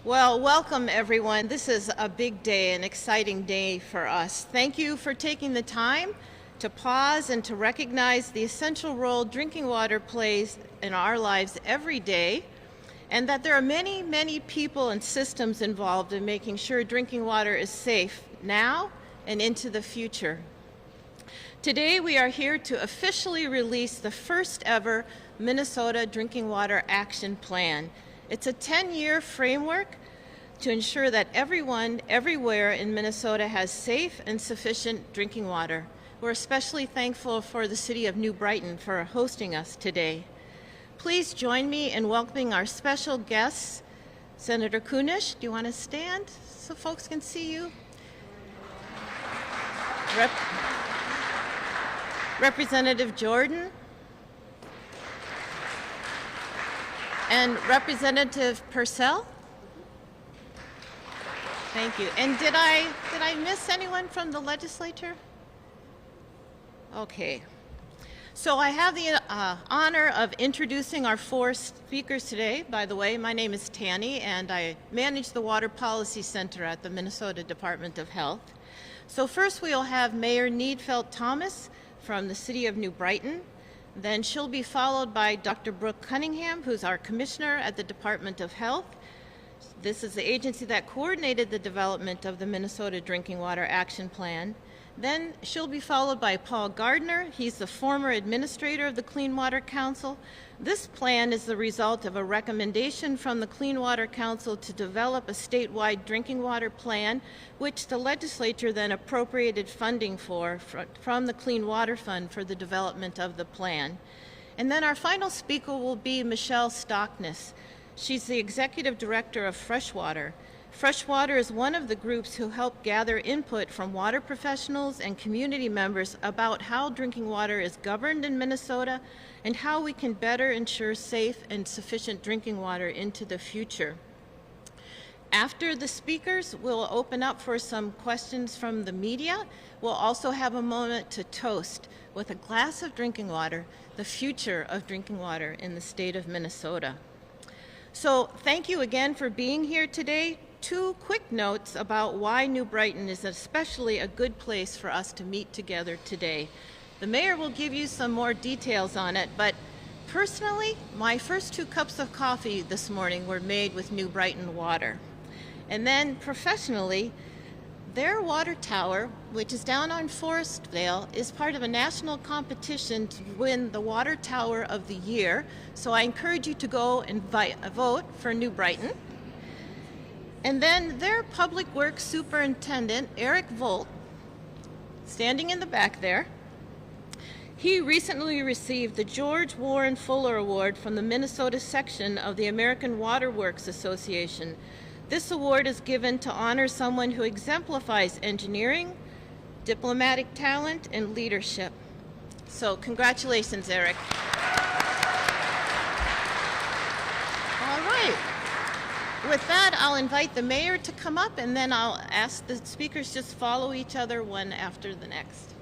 Well, welcome everyone. This is a big day, an exciting day for us. Thank you for taking the time to pause and to recognize the essential role drinking water plays in our lives every day, and that there are many, many people and systems involved in making sure drinking water is safe now and into the future. Today we are here to officially release the first ever Minnesota Drinking Water Action Plan. It's a 10-year framework to ensure that everyone, everywhere in Minnesota has safe and sufficient drinking water. We're especially thankful for the City of New Brighton for hosting us today. Please join me in welcoming our special guests. Senator Kunish, do you want to stand so folks can see you? Representative Jordan. And Representative Purcell? Thank you. And did I miss anyone from the legislature? Okay. So I have the honor of introducing our four speakers today. By the way, my name is Tanny, and I manage the Water Policy Center at the Minnesota Department of Health. So first we'll have Mayor Needfeld Thomas from the City of New Brighton. Then she'll be followed by Dr. Brooke Cunningham, who's our commissioner at the Department of Health. This is the agency that coordinated the development of the Minnesota Drinking Water Action Plan. Then she'll be followed by Paul Gardner. He's the former administrator of the Clean Water Council. This plan is the result of a recommendation from the Clean Water Council to develop a statewide drinking water plan, which the legislature then appropriated funding for from the Clean Water Fund for the development of the plan. And then our final speaker will be Michelle Stockness. She's the executive director of Freshwater. Freshwater is one of the groups who help gather input from water professionals and community members about how drinking water is governed in Minnesota and how we can better ensure safe and sufficient drinking water into the future. After the speakers, we'll open up for some questions from the media. We'll also have a moment to toast with a glass of drinking water, the future of drinking water in the state of Minnesota. So thank you again for being here today. Two quick notes about why New Brighton is especially a good place for us to meet together today. The mayor will give you some more details on it, but personally, my first 2 cups of coffee this morning were made with New Brighton water. And then professionally, their water tower, which is down on Forestvale, is part of a national competition to win the Water Tower of the Year. So I encourage you to go and vote for New Brighton. And then their Public Works Superintendent, Eric Volt, standing in the back there, he recently received the George Warren Fuller Award from the Minnesota section of the American Water Works Association. This award is given to honor someone who exemplifies engineering, diplomatic talent, and leadership. So congratulations, Eric. All right. With that, I'll invite the mayor to come up, and then I'll ask the speakers just follow each other one after the next.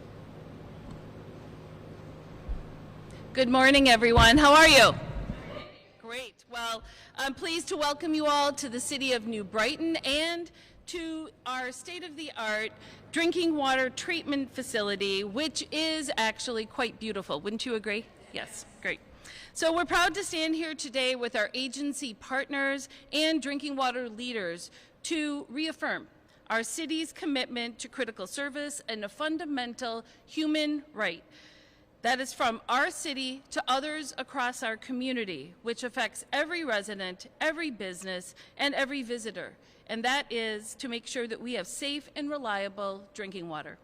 Good morning, everyone. How are you? Great. Well, I'm pleased to welcome you all to the City of New Brighton and to our state-of-the-art drinking water treatment facility, which is actually quite beautiful. Wouldn't you agree? Yes, great. So we're proud to stand here today with our agency partners and drinking water leaders to reaffirm our city's commitment to critical service and a fundamental human right that is from our city to others across our community, which affects every resident, every business, and every visitor. And that is to make sure that we have safe and reliable drinking water.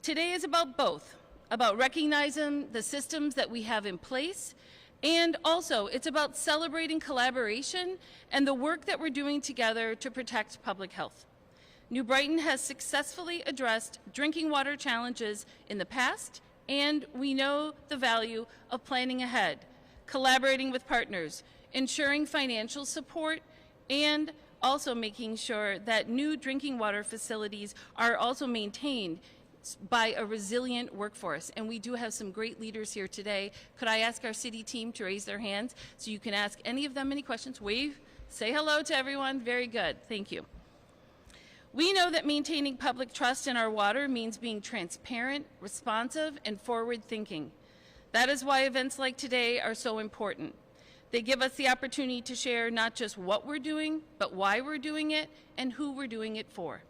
Today is about both, about recognizing the systems that we have in place, and also it's about celebrating collaboration and the work that we're doing together to protect public health. New Brighton has successfully addressed drinking water challenges in the past, and we know the value of planning ahead, collaborating with partners, ensuring financial support, and also making sure that new drinking water facilities are also maintained by a resilient workforce. And we do have some great leaders here today. Could I ask our city team to raise their hands so you can ask any of them any questions? Wave Say hello to everyone. Very good. Thank you. We know that maintaining public trust in our water means being transparent, responsive, and forward-thinking. That is why events like today are so important. They give us the opportunity to share not just what we're doing, but why we're doing it and who we're doing it for.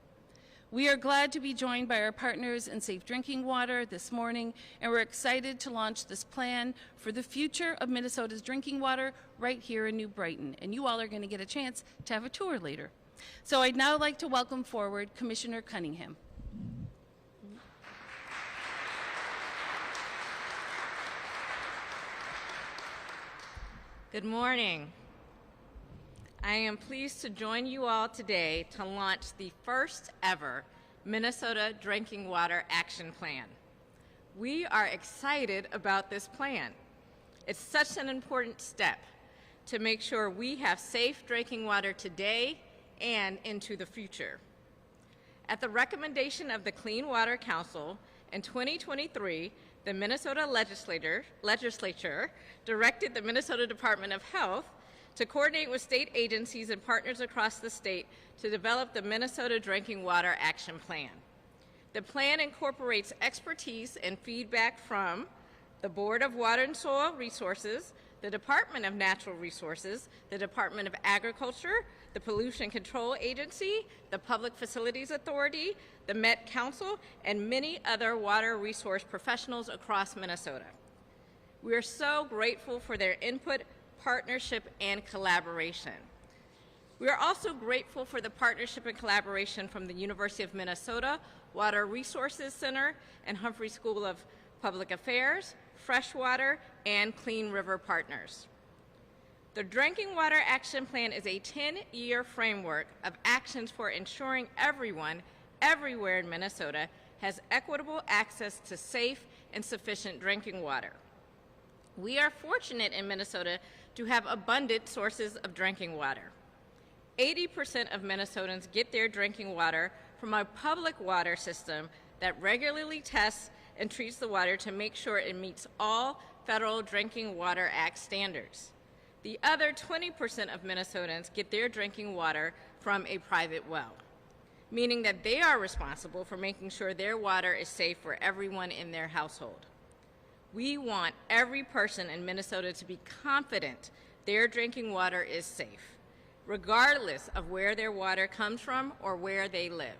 We are glad to be joined by our partners in safe drinking water this morning, and we're excited to launch this plan for the future of Minnesota's drinking water right here in New Brighton. And you all are going to get a chance to have a tour later. So I'd now like to welcome forward Commissioner Cunningham. Good morning. I am pleased to join you all today to launch the first ever Minnesota Drinking Water Action Plan. We are excited about this plan. It's such an important step to make sure we have safe drinking water today and into the future. At the recommendation of the Clean Water Council, in 2023, the Minnesota legislature directed the Minnesota Department of Health to coordinate with state agencies and partners across the state to develop the Minnesota Drinking Water Action Plan. The plan incorporates expertise and feedback from the Board of Water and Soil Resources, the Department of Natural Resources, the Department of Agriculture, the Pollution Control Agency, the Public Facilities Authority, the Met Council, and many other water resource professionals across Minnesota. We are so grateful for their input, partnership, and collaboration. We are also grateful for the partnership and collaboration from the University of Minnesota Water Resources Center and Humphrey School of Public Affairs, Freshwater, and Clean River Partners. The Drinking Water Action Plan is a 10-year framework of actions for ensuring everyone, everywhere in Minnesota, has equitable access to safe and sufficient drinking water. We are fortunate in Minnesota to have abundant sources of drinking water. 80% of Minnesotans get their drinking water from a public water system that regularly tests and treats the water to make sure it meets all Federal Drinking Water Act standards. The other 20% of Minnesotans get their drinking water from a private well, meaning that they are responsible for making sure their water is safe for everyone in their household. We want every person in Minnesota to be confident their drinking water is safe, regardless of where their water comes from or where they live.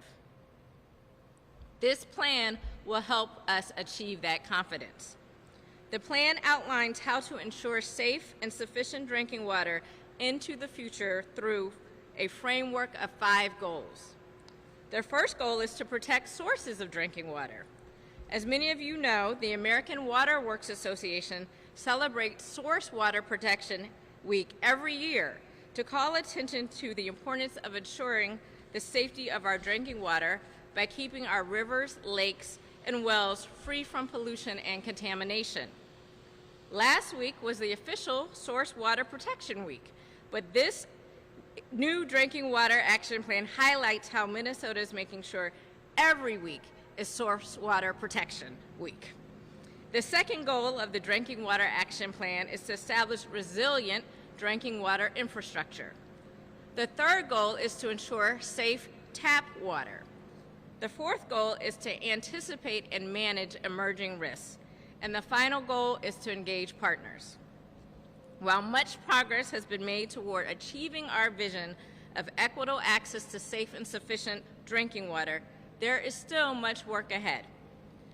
This plan will help us achieve that confidence. The plan outlines how to ensure safe and sufficient drinking water into the future through a framework of 5 goals. The first goal is to protect sources of drinking water. As many of you know, the American Water Works Association celebrates Source Water Protection Week every year to call attention to the importance of ensuring the safety of our drinking water by keeping our rivers, lakes, and wells free from pollution and contamination. Last week was the official Source Water Protection Week, but this new Drinking Water Action Plan highlights how Minnesota is making sure every week is Source Water Protection Week. The second goal of the Drinking Water Action Plan is to establish resilient drinking water infrastructure. The third goal is to ensure safe tap water. The fourth goal is to anticipate and manage emerging risks. And the final goal is to engage partners. While much progress has been made toward achieving our vision of equitable access to safe and sufficient drinking water, there is still much work ahead.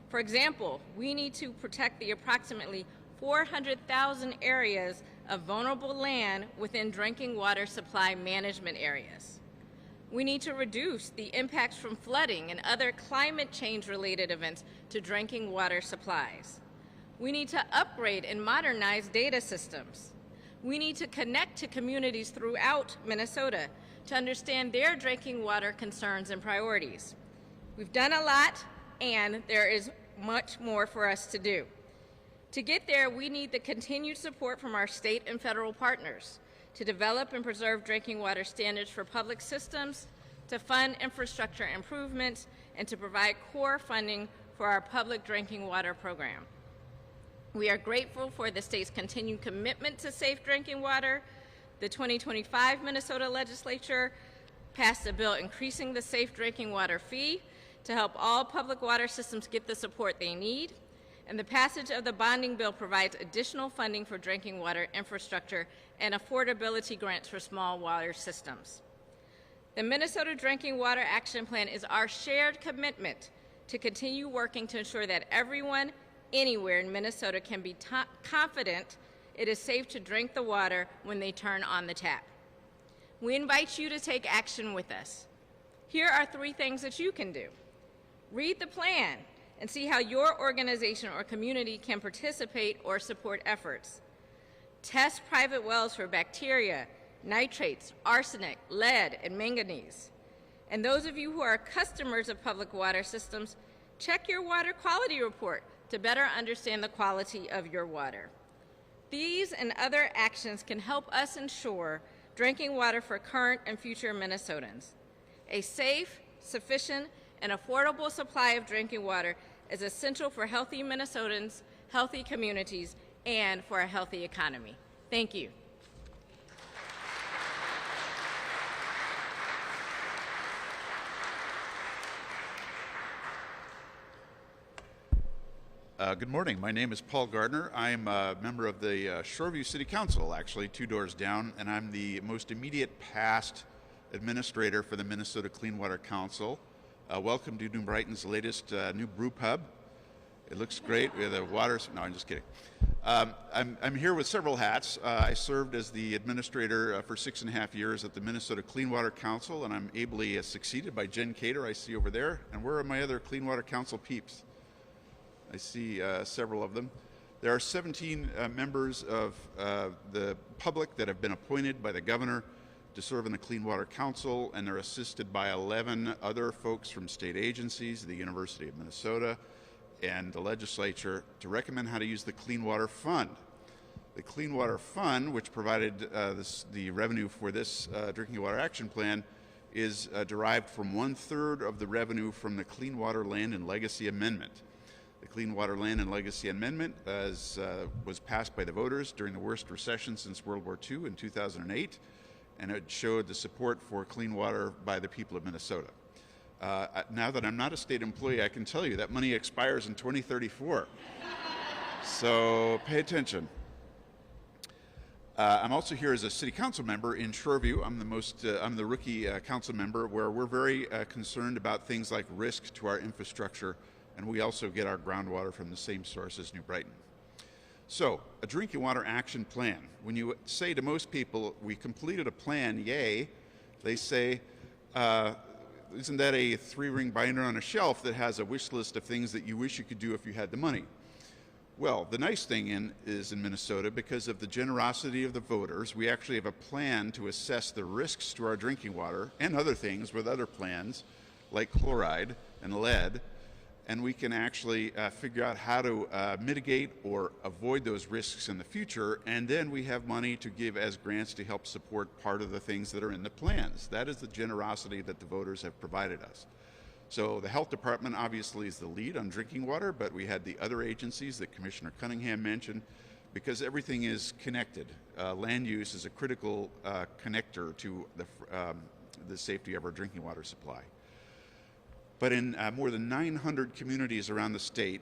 For example, we need to protect the approximately 400,000 areas of vulnerable land within drinking water supply management areas. We need to reduce the impacts from flooding and other climate change-related events to drinking water supplies. We need to upgrade and modernize data systems. We need to connect to communities throughout Minnesota to understand their drinking water concerns and priorities. We've done a lot, and there is much more for us to do. To get there, we need the continued support from our state and federal partners to develop and preserve drinking water standards for public systems, to fund infrastructure improvements, and to provide core funding for our public drinking water program. We are grateful for the state's continued commitment to safe drinking water, The 2025 Minnesota legislature passed a bill increasing the safe drinking water fee to help all public water systems get the support they need. And the passage of the bonding bill provides additional funding for drinking water infrastructure and affordability grants for small water systems. The Minnesota Drinking Water Action Plan is our shared commitment to continue working to ensure that everyone anywhere in Minnesota can be confident it is safe to drink the water when they turn on the tap. We invite you to take action with us. Here are 3 things that you can do. Read the plan and see how your organization or community can participate or support efforts. Test private wells for bacteria, nitrates, arsenic, lead, and manganese. And those of you who are customers of public water systems, check your water quality report to better understand the quality of your water. These and other actions can help us ensure drinking water for current and future Minnesotans. A safe, sufficient, and affordable supply of drinking water is essential for healthy Minnesotans, healthy communities, and for a healthy economy. Thank you. Good morning. My name is Paul Gardner. I'm a member of the Shoreview City Council, actually, 2 doors down, and I'm the most immediate past administrator for the Minnesota Clean Water Council. Welcome to New Brighton's latest new brew pub. It looks great. We have the water. No, I'm just kidding. I'm here with several hats. I served as the administrator for 6.5 years at the Minnesota Clean Water Council, and I'm ably succeeded by Jen Cater, I see over there. And where are my other Clean Water Council peeps? I see several of them. There are 17 members of the public that have been appointed by the governor to serve in the Clean Water Council, and they're assisted by 11 other folks from state agencies, the University of Minnesota, and the legislature to recommend how to use the Clean Water Fund. The Clean Water Fund, which provided the revenue for this Drinking Water Action Plan, is derived from 1/3 of the revenue from the Clean Water Land and Legacy Amendment. The Clean Water Land and Legacy Amendment was passed by the voters during the worst recession since World War II in 2008, and it showed the support for clean water by the people of Minnesota. Now that I'm not a state employee, I can tell you that money expires in 2034. So pay attention. I'm also here as a city council member in Shoreview. I'm the rookie council member, where we're very concerned about things like risk to our infrastructure, and we also get our groundwater from the same source as New Brighton. So, a drinking water action plan. When you say to most people, we completed a plan, yay, they say, isn't that a 3-ring binder on a shelf that has a wish list of things that you wish you could do if you had the money? Well, the nice thing is in Minnesota, because of the generosity of the voters, we actually have a plan to assess the risks to our drinking water and other things with other plans like chloride and lead, and we can actually figure out how to mitigate or avoid those risks in the future, and then we have money to give as grants to help support part of the things that are in the plans. That is the generosity that the voters have provided us. So the health department obviously is the lead on drinking water, but we had the other agencies that Commissioner Cunningham mentioned, because everything is connected. Land use is a critical connector to the safety of our drinking water supply. But in more than 900 communities around the state,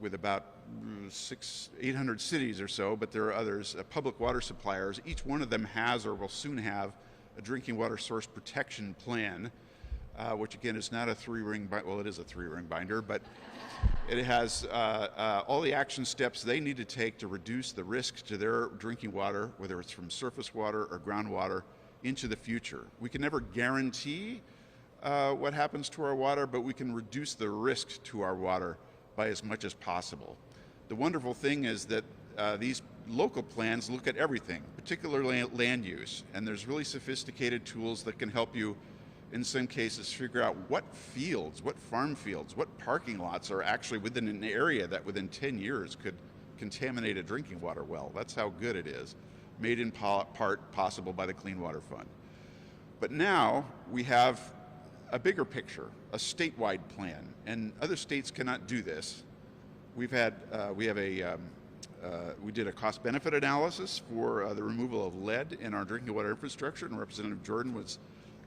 with about 800 cities or so, but there are others, public water suppliers, each one of them has or will soon have a drinking water source protection plan, which again is not a 3-ring binder. Well, it is a 3-ring binder, but it has all the action steps they need to take to reduce the risk to their drinking water, whether it's from surface water or groundwater, into the future. We can never guarantee what happens to our water, but we can reduce the risk to our water by as much as possible. The wonderful thing is that these local plans look at everything, particularly land use, and there's really sophisticated tools that can help you, in some cases, figure out what fields, what farm fields, what parking lots are actually within an area that within 10 years could contaminate a drinking water well. That's how good it is, made in part possible by the Clean Water Fund. But now we have a bigger picture, a statewide plan, and other states cannot do this. We have a We did a cost-benefit analysis for the removal of lead in our drinking water infrastructure, and Representative Jordan was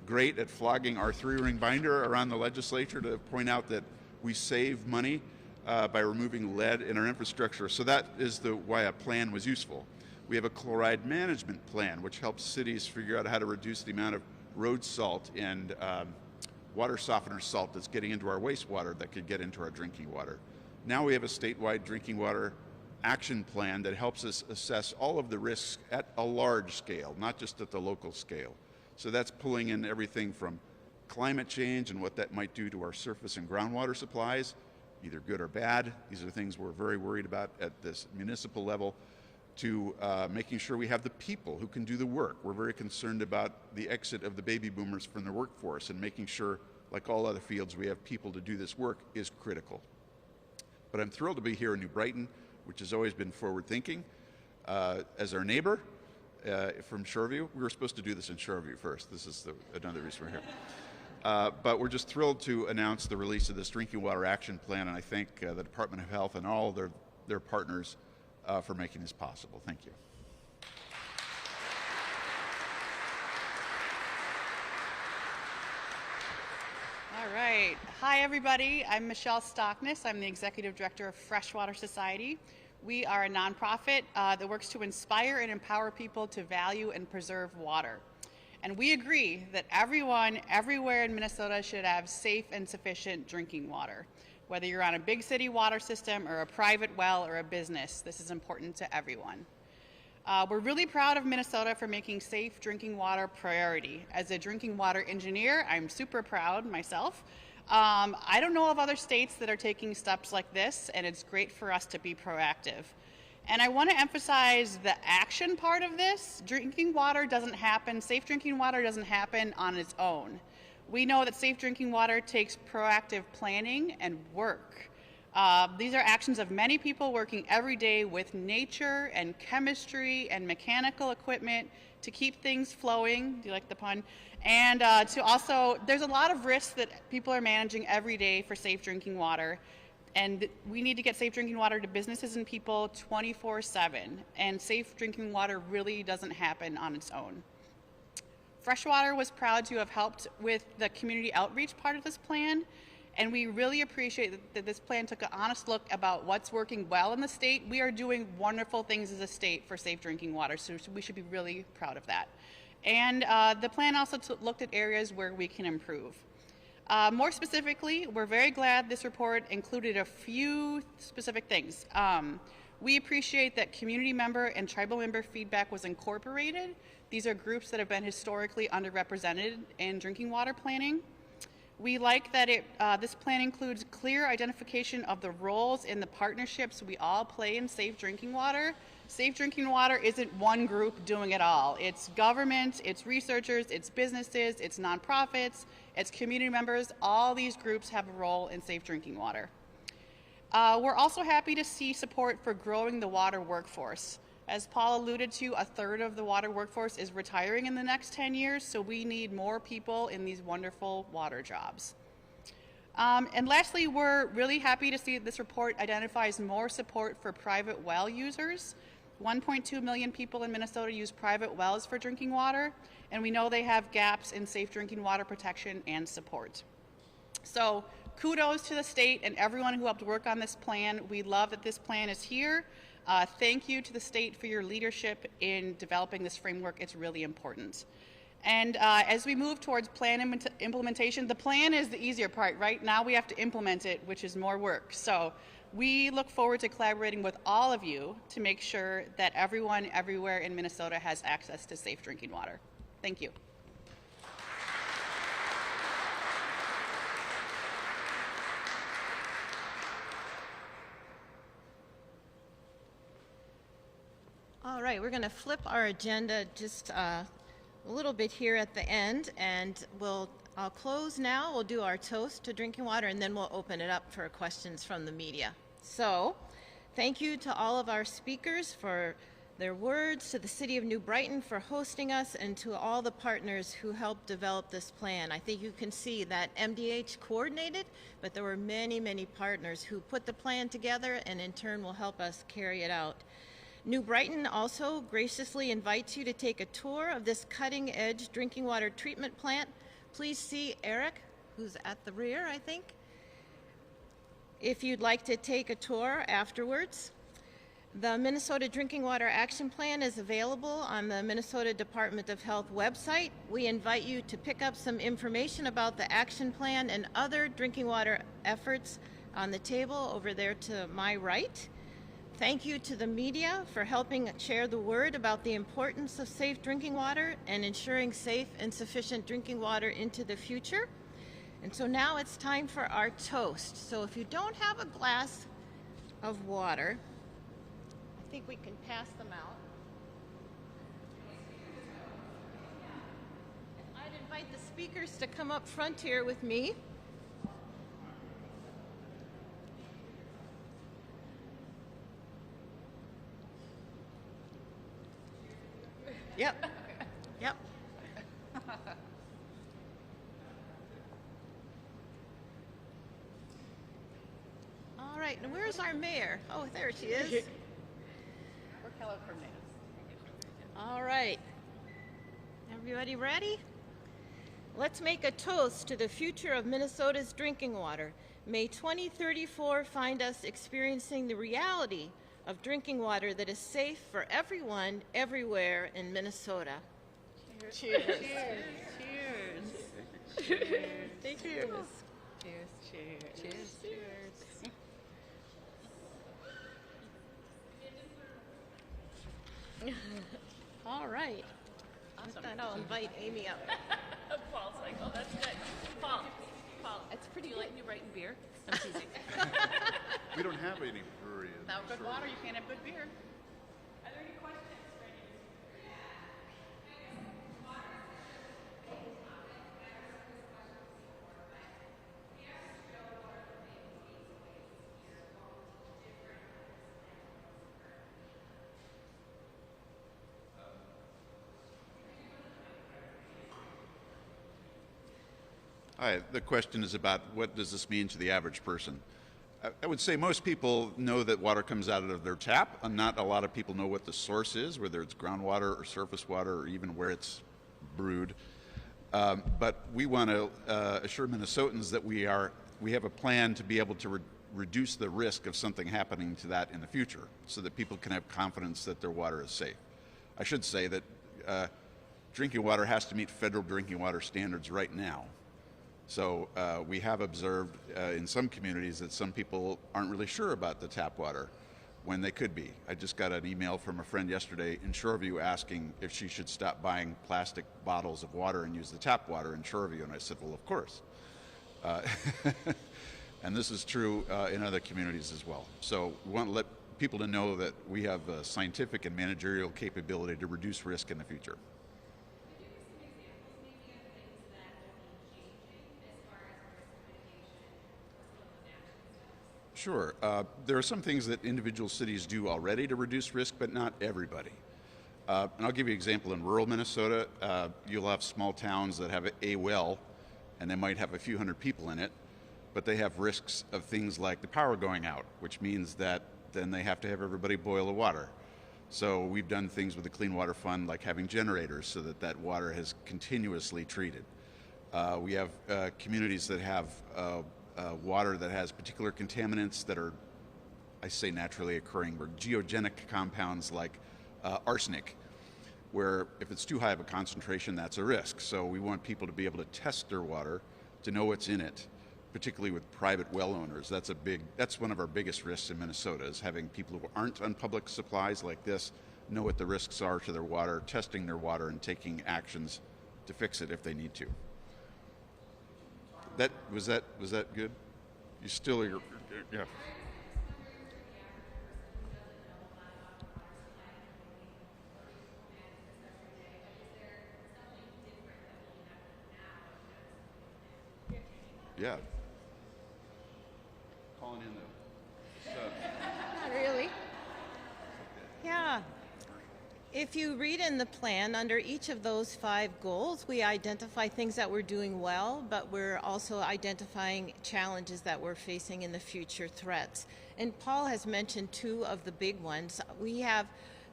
great at flogging our three-ring binder around the legislature to point out that we save money by removing lead in our infrastructure. So that is why a plan was useful. We have a chloride management plan, which helps cities figure out how to reduce the amount of road salt and water softener salt that's getting into our wastewater that could get into our drinking water. Now we have a statewide drinking water action plan that helps us assess all of the risks at a large scale, not just at the local scale. So that's pulling in everything from climate change and what that might do to our surface and groundwater supplies, either good or bad. These are things we're very worried about at this municipal level, to making sure we have the people who can do the work. We're very concerned about the exit of the baby boomers from the workforce, and making sure, like all other fields, we have people to do this work is critical. But I'm thrilled to be here in New Brighton, which has always been forward-thinking. As our neighbor from Shoreview, we were supposed to do this in Shoreview first. This is another reason we're here. But we're just thrilled to announce the release of this Drinking Water Action Plan, and I thank the Department of Health and all their partners for making this possible. Thank you. All right. Hi, everybody. I'm Michelle Stockness. I'm the Executive Director of Freshwater Society. We are a nonprofit that works to inspire and empower people to value and preserve water. And we agree that everyone, everywhere in Minnesota should have safe and sufficient drinking water. Whether you're on a big city water system or a private well or a business, this is important to everyone. We're really proud of Minnesota for making safe drinking water a priority. As a drinking water engineer, I'm super proud myself. I don't know of other states that are taking steps like this, and it's great for us to be proactive. And I want to emphasize the action part of this. Drinking water doesn't happen, safe drinking water doesn't happen on its own. We know that safe drinking water takes proactive planning and work. These are actions of many people working every day with nature and chemistry and mechanical equipment to keep things flowing. Do you like the pun? And to also, there's a lot of risks that people are managing every day for safe drinking water. And we need to get safe drinking water to businesses and people 24/7. And safe drinking water really doesn't happen on its own. Freshwater was proud to have helped with the community outreach part of this plan. And we really appreciate that this plan took an honest look about what's working well in the state. We are doing wonderful things as a state for safe drinking water, so we should be really proud of that. And the plan also looked at areas where we can improve. More specifically, we're very glad this report included a few specific things. We appreciate that community member and tribal member feedback was incorporated. These are groups that have been historically underrepresented in drinking water planning. We like that this plan includes clear identification of the roles in the partnerships we all play in safe drinking water. Safe drinking water isn't one group doing it all. It's government, it's researchers, it's businesses, it's nonprofits, it's community members. All these groups have a role in safe drinking water. We're also happy to see support for growing the water workforce. As Paul alluded to, a third of the water workforce is retiring in the next 10 years, so we need more people in these wonderful water jobs. And lastly, we're really happy to see that this report identifies more support for private well users. 1.2 million people in Minnesota use private wells for drinking water, and we know they have gaps in safe drinking water protection and support. So kudos to the state and everyone who helped work on this plan. We love that this plan is here. Thank you to the state for your leadership in developing this framework. It's really important. And as we move towards plan implementation, the plan is the easier part, right? Now we have to implement it, which is more work. So we look forward to collaborating with all of you to make sure that everyone everywhere in Minnesota has access to safe drinking water. Thank you. All right, we're going to flip our agenda just a little bit here at the end, and I'll close now. We'll do our toast to drinking water, and then we'll open it up for questions from the media. So, thank you to all of our speakers for their words, to the City of New Brighton for hosting us, and to all the partners who helped develop this plan. I think you can see that MDH coordinated, but there were many, many partners who put the plan together and in turn will help us carry it out. New Brighton also graciously invites you to take a tour of this cutting-edge drinking water treatment plant. Please see Eric, who's at the rear, I think, if you'd like to take a tour afterwards. The Minnesota Drinking Water Action Plan is available on the Minnesota Department of Health website. We invite you to pick up some information about the action plan and other drinking water efforts on the table over there to my right. Thank you to the media for helping share the word about the importance of safe drinking water and ensuring safe and sufficient drinking water into the future. And so now it's time for our toast. So if you don't have a glass of water, I think we can pass them out. I'd invite the speakers to come up front here with me. Yep. Yep. All right, and where's our mayor? Oh, there she is. All right. Everybody ready? Let's make a toast to the future of Minnesota's drinking water. May 2034 find us experiencing the reality of drinking water that is safe for everyone, everywhere in Minnesota. Cheers. Cheers. Cheers. Cheers. Thank you. Cheers. Cheers. Cheers. Cheers. All right. Awesome. I'll invite Amy up. Paul's like, oh, that's good. Paul, it's pretty. Do you like New Brighton beer? I'm teasing. We don't have any brewery. Without good water, you can't have good beer. Are there any questions? Hi, the question is about what does this mean to the average person? I would say most people know that water comes out of their tap, and not a lot of people know what the source is, whether it's groundwater or surface water or even where it's brewed. But we want to assure Minnesotans that we have a plan to be able to reduce the risk of something happening to that in the future so that people can have confidence that their water is safe. I should say that drinking water has to meet federal drinking water standards right now. So we have observed in some communities that some people aren't really sure about the tap water when they could be. I just got an email from a friend yesterday in Shoreview asking if she should stop buying plastic bottles of water and use the tap water in Shoreview, and I said, well, of course. And this is true in other communities as well. So we want to let people to know that we have scientific and managerial capability to reduce risk in the future. Sure. There are some things that individual cities do already to reduce risk, but not everybody. And I'll give you an example. In rural Minnesota, you'll have small towns that have a well, and they might have a few hundred people in it, but they have risks of things like the power going out, which means that then they have to have everybody boil the water. So we've done things with the Clean Water Fund, like having generators so that that water is continuously treated. We have communities that have water that has particular contaminants that are, I say naturally occurring, or geogenic compounds like arsenic, where if it's too high of a concentration, that's a risk. So we want people to be able to test their water to know what's in it, particularly with private well owners. That's one of our biggest risks in Minnesota, is having people who aren't on public supplies like this know what the risks are to their water, testing their water, and taking actions to fix it if they need to. Was that good? You still are, yeah. Yeah. Calling in the sub. Not really. Yeah. If you read in the plan, under each of those 5 goals, we identify things that we're doing well, but we're also identifying challenges that we're facing in the future, threats. And Paul has mentioned 2 of the big ones. We have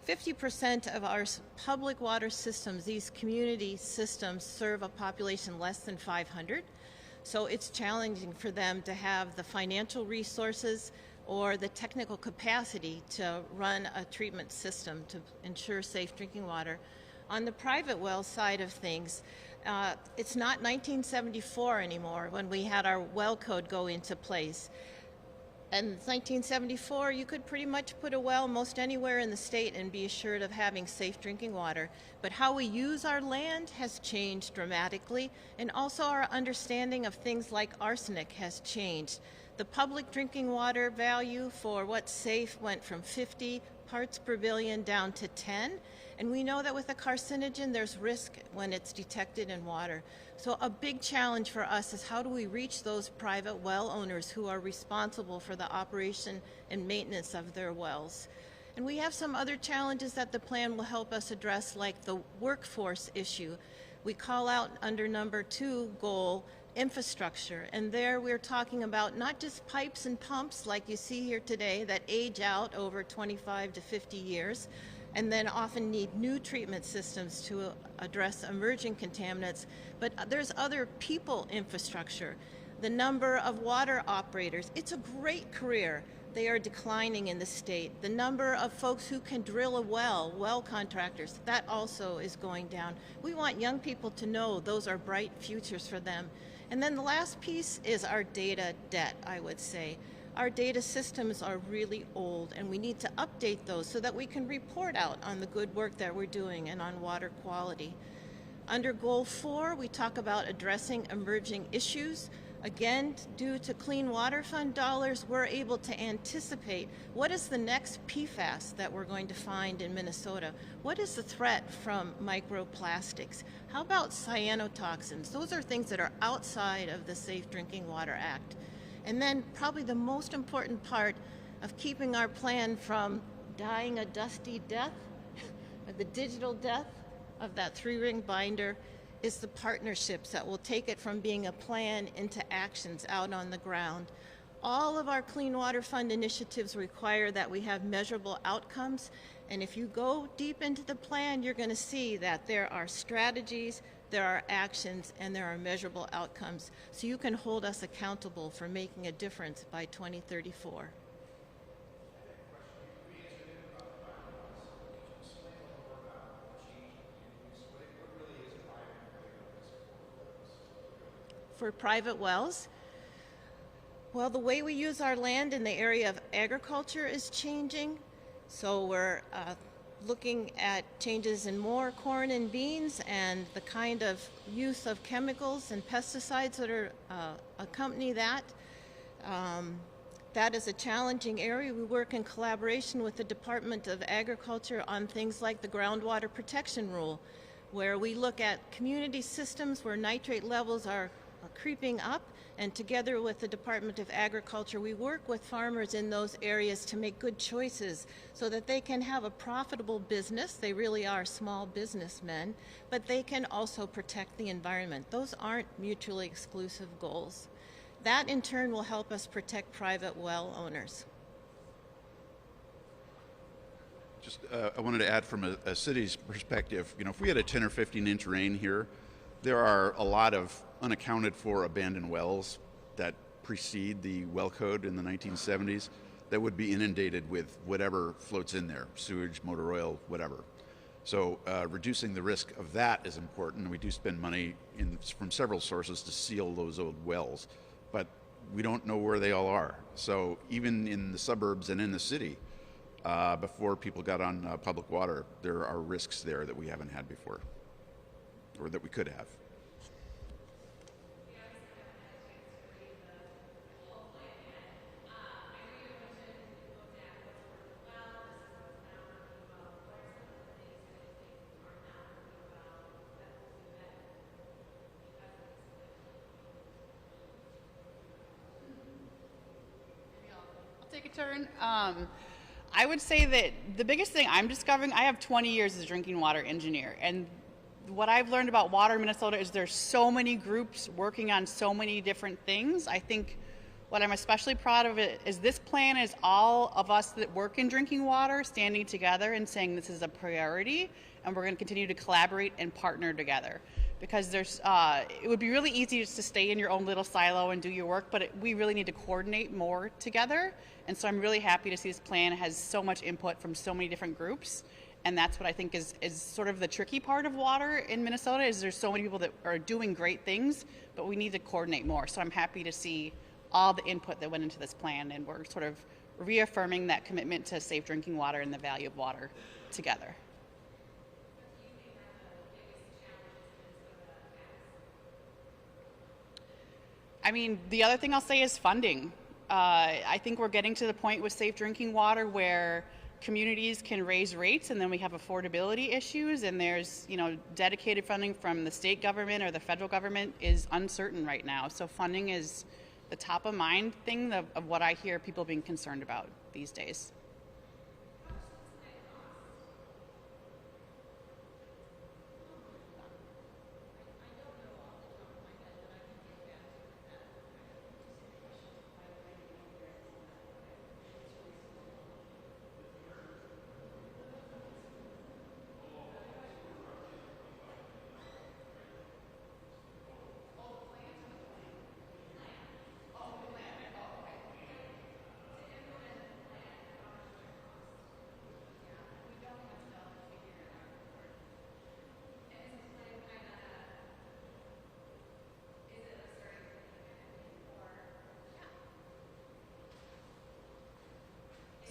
50% of our public water systems, these community systems, serve a population less than 500. So it's challenging for them to have the financial resources or the technical capacity to run a treatment system to ensure safe drinking water. On the private well side of things, it's not 1974 anymore when we had our well code go into place. In 1974, you could pretty much put a well most anywhere in the state and be assured of having safe drinking water. But how we use our land has changed dramatically, and also our understanding of things like arsenic has changed. The public drinking water value for what's safe went from 50 parts per billion down to 10, and we know that with a carcinogen there's risk when it's detected in water. So a big challenge for us is how do we reach those private well owners who are responsible for the operation and maintenance of their wells. And we have some other challenges that the plan will help us address, like the workforce issue. We call out under number 2 goal, infrastructure, and there we're talking about not just pipes and pumps like you see here today that age out over 25 to 50 years and then often need new treatment systems to address emerging contaminants, but there's other people infrastructure. The number of water operators, it's a great career. They are declining in the state. The number of folks who can drill a well contractors, that also is going down. We want young people to know those are bright futures for them. And then the last piece is our data debt, I would say. Our data systems are really old, and we need to update those so that we can report out on the good work that we're doing and on water quality. Under Goal 4, we talk about addressing emerging issues. Again, due to Clean Water Fund dollars, we're able to anticipate what is the next PFAS that we're going to find in Minnesota. What is the threat from microplastics? How about cyanotoxins? Those are things that are outside of the Safe Drinking Water Act. And then probably the most important part of keeping our plan from dying a dusty death, or the digital death of that 3-ring binder, is the partnerships that will take it from being a plan into actions out on the ground. All of our Clean Water Fund initiatives require that we have measurable outcomes, and if you go deep into the plan, you're going to see that there are strategies, there are actions, and there are measurable outcomes, so you can hold us accountable for making a difference by 2034. For private wells, well, the way we use our land in the area of agriculture is changing. So we're looking at changes in more corn and beans and the kind of use of chemicals and pesticides that are accompany that. That is a challenging area. We work in collaboration with the Department of Agriculture on things like the groundwater protection rule, where we look at community systems where nitrate levels are creeping up, and together with the Department of Agriculture, we work with farmers in those areas to make good choices so that they can have a profitable business. They really are small businessmen, but they can also protect the environment. Those aren't mutually exclusive goals. That in turn will help us protect private well owners. Just, I wanted to add from a city's perspective, if we had a 10 or 15 inch rain here, there are a lot of unaccounted for abandoned wells that precede the well code in the 1970s that would be inundated with whatever floats in there, sewage, motor oil, whatever. So reducing the risk of that is important. We do spend money from several sources to seal those old wells, but we don't know where they all are. So even in the suburbs and in the city, before people got on public water, there are risks there that we haven't had before, or that we could have. Take a turn. I would say that the biggest thing I'm discovering, I have 20 years as a drinking water engineer, and what I've learned about water in Minnesota is there's so many groups working on so many different things. I think what I'm especially proud of it is this plan is all of us that work in drinking water standing together and saying this is a priority, and we're going to continue to collaborate and partner together. Because it would be really easy just to stay in your own little silo and do your work, but we really need to coordinate more together. And so I'm really happy to see this plan has so much input from so many different groups. And that's what I think is sort of the tricky part of water in Minnesota, is there's so many people that are doing great things, but we need to coordinate more. So I'm happy to see all the input that went into this plan, and we're sort of reaffirming that commitment to safe drinking water and the value of water together. I mean, the other thing I'll say is funding. I think we're getting to the point with safe drinking water where communities can raise rates, and then we have affordability issues, and there's, dedicated funding from the state government or the federal government is uncertain right now. So funding is the top of mind thing of what I hear people being concerned about these days.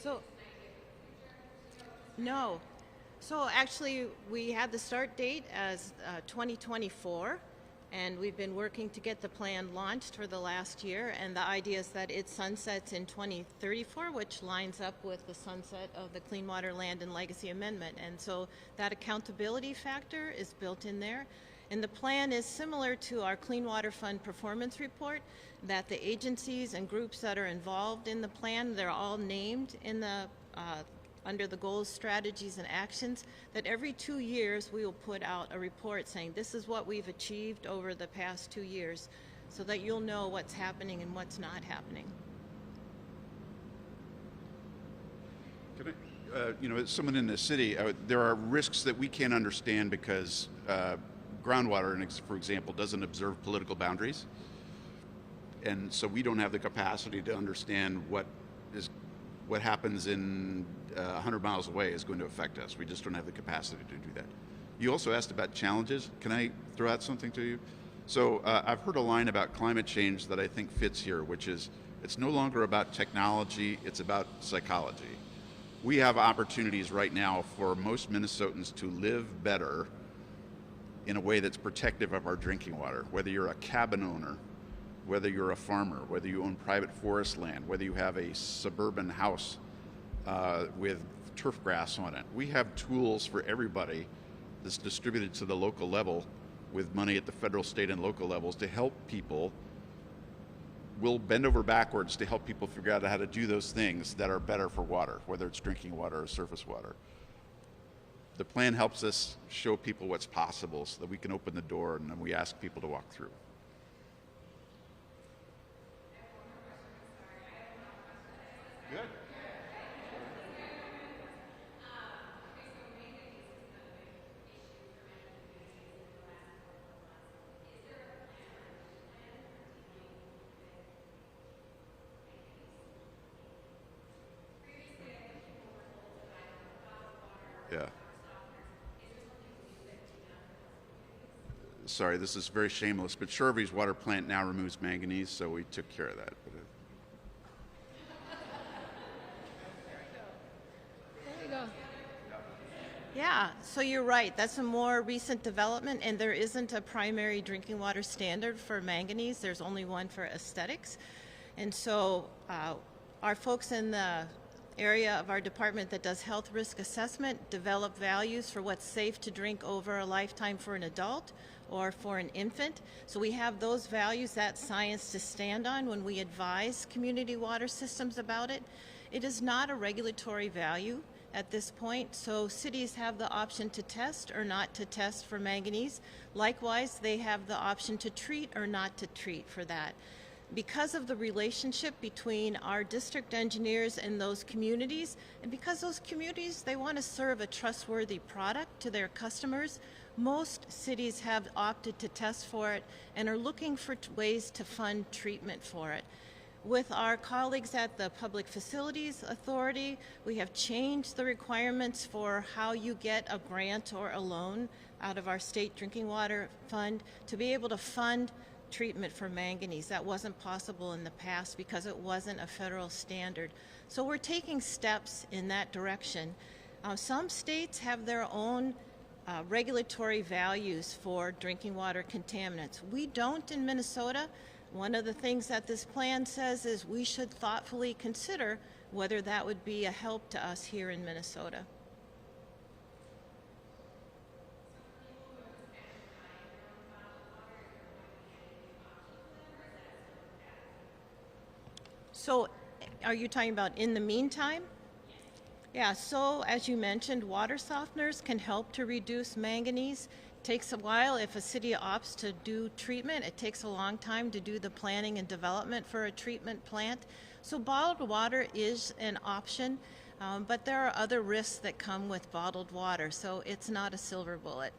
So, no. So actually, we had the start date as 2024, and we've been working to get the plan launched for the last year, and the idea is that it sunsets in 2034, which lines up with the sunset of the Clean Water Land and Legacy Amendment. And so that accountability factor is built in there. And the plan is similar to our Clean Water Fund performance report, that the agencies and groups that are involved in the plan, they're all named in the under the goals, strategies, and actions, that every 2 years we will put out a report saying this is what we've achieved over the past 2 years, so that you'll know what's happening and what's not happening. Can I, as someone in the city, there are risks that we can't understand because groundwater, for example, doesn't observe political boundaries. And so we don't have the capacity to understand what happens in 100 miles away is going to affect us. We just don't have the capacity to do that. You also asked about challenges. Can I throw out something to you? So I've heard a line about climate change that I think fits here, which is it's no longer about technology, it's about psychology. We have opportunities right now for most Minnesotans to live better in a way that's protective of our drinking water, whether you're a cabin owner, whether you're a farmer, whether you own private forest land, whether you have a suburban house with turf grass on it. We have tools for everybody that's distributed to the local level with money at the federal, state, and local levels to help people. We'll bend over backwards to help people figure out how to do those things that are better for water, whether it's drinking water or surface water. The plan helps us show people what's possible so that we can open the door and then we ask people to walk through. Good. Yeah. Sorry, this is very shameless, but Shorevie's water plant now removes manganese, so we took care of that. Yeah, so you're right. That's a more recent development, and there isn't a primary drinking water standard for manganese. There's only one for aesthetics. And so our folks in the area of our department that does health risk assessment develop values for what's safe to drink over a lifetime for an adult or for an infant. So we have those values, that science to stand on when we advise community water systems about it. It is not a regulatory value at this point, so cities have the option to test or not to test for manganese. Likewise, they have the option to treat or not to treat for that. Because of the relationship between our district engineers and those communities, and because those communities, they want to serve a trustworthy product to their customers, most cities have opted to test for it and are looking for ways to fund treatment for it. With our colleagues at the Public Facilities Authority, we have changed the requirements for how you get a grant or a loan out of our state drinking water fund to be able to fund treatment for manganese. That wasn't possible in the past because it wasn't a federal standard. So we're taking steps in that direction. Some states have their own regulatory values for drinking water contaminants. We don't in Minnesota. One of the things that this plan says is we should thoughtfully consider whether that would be a help to us here in Minnesota. So are you talking about in the meantime? Yeah, so as you mentioned, water softeners can help to reduce manganese. It takes a while. If a city opts to do treatment, it takes a long time to do the planning and development for a treatment plant. So bottled water is an option, but there are other risks that come with bottled water, so it's not a silver bullet.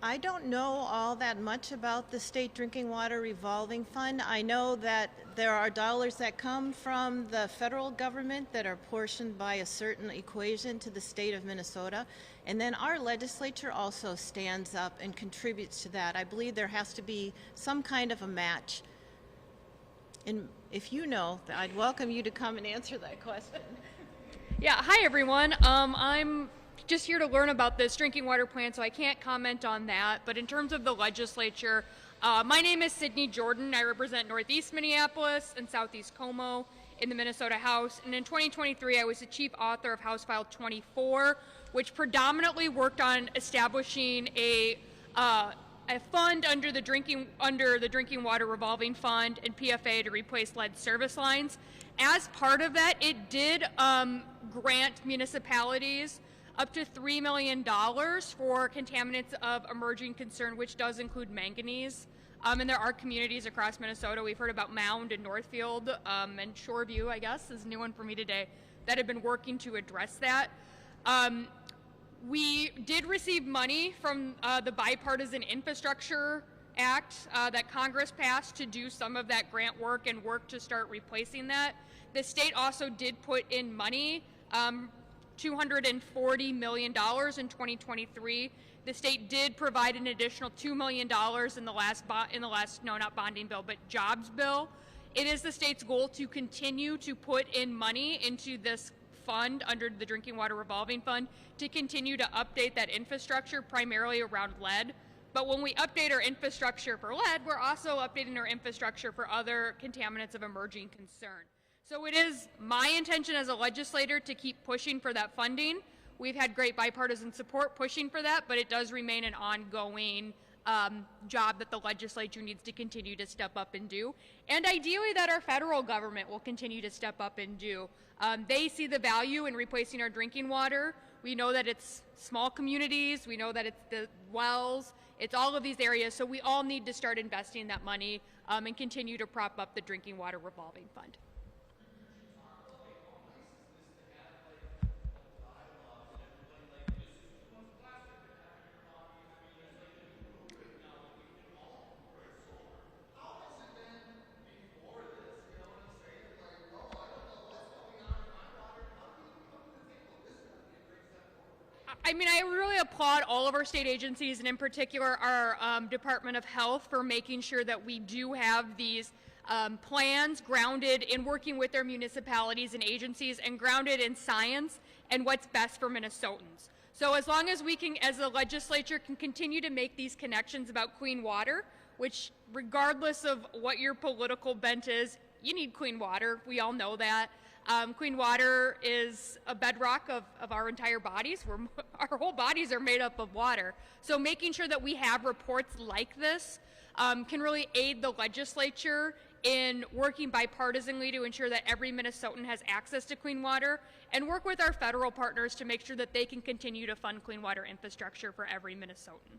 I don't know all that much about the State Drinking Water Revolving Fund. I know that there are dollars that come from the federal government that are portioned by a certain equation to the state of Minnesota. And then our legislature also stands up and contributes to that. I believe there has to be some kind of a match. And if you know, I'd welcome you to come and answer that question. Yeah, hi everyone. I'm just here to learn about this drinking water plan, so I can't comment on that. But in terms of the legislature, my name is Sydney Jordan. I represent Northeast Minneapolis and Southeast Como in the Minnesota House. And in 2023, I was the chief author of House File 24, which predominantly worked on establishing a fund under the drinking water revolving fund and PFA to replace lead service lines. As part of that, it did grant municipalities up to $3 million for contaminants of emerging concern, which does include manganese. And there are communities across Minnesota. We've heard about Mound and Northfield and Shoreview, I guess, is a new one for me today, that have been working to address that. We did receive money from the Bipartisan Infrastructure Act that Congress passed to do some of that grant work and work to start replacing that. The state also did put in money, $240 million in 2023. The state did provide an additional $2 million in the last not bonding bill, but jobs bill. It is the state's goal to continue to put in money into this fund under the Drinking Water Revolving Fund to continue to update that infrastructure, primarily around lead. But when we update our infrastructure for lead, we're also updating our infrastructure for other contaminants of emerging concern. So it is my intention as a legislator to keep pushing for that funding. We've had great bipartisan support pushing for that, but it does remain an ongoing job that the legislature needs to continue to step up and do. And ideally that our federal government will continue to step up and do. They see the value in replacing our drinking water. We know that it's small communities. We know that it's the wells. It's all of these areas. So we all need to start investing that money and continue to prop up the Drinking Water Revolving Fund. I mean, I really applaud all of our state agencies, and in particular our Department of Health, for making sure that we do have these plans grounded in working with their municipalities and agencies and grounded in science and what's best for Minnesotans. So as long as we can, as the legislature, can continue to make these connections about clean water, which regardless of what your political bent is, you need clean water. We all know that. Clean water is a bedrock of our entire bodies. Our whole bodies are made up of water. So making sure that we have reports like this can really aid the legislature in working bipartisanly to ensure that every Minnesotan has access to clean water, and work with our federal partners to make sure that they can continue to fund clean water infrastructure for every Minnesotan.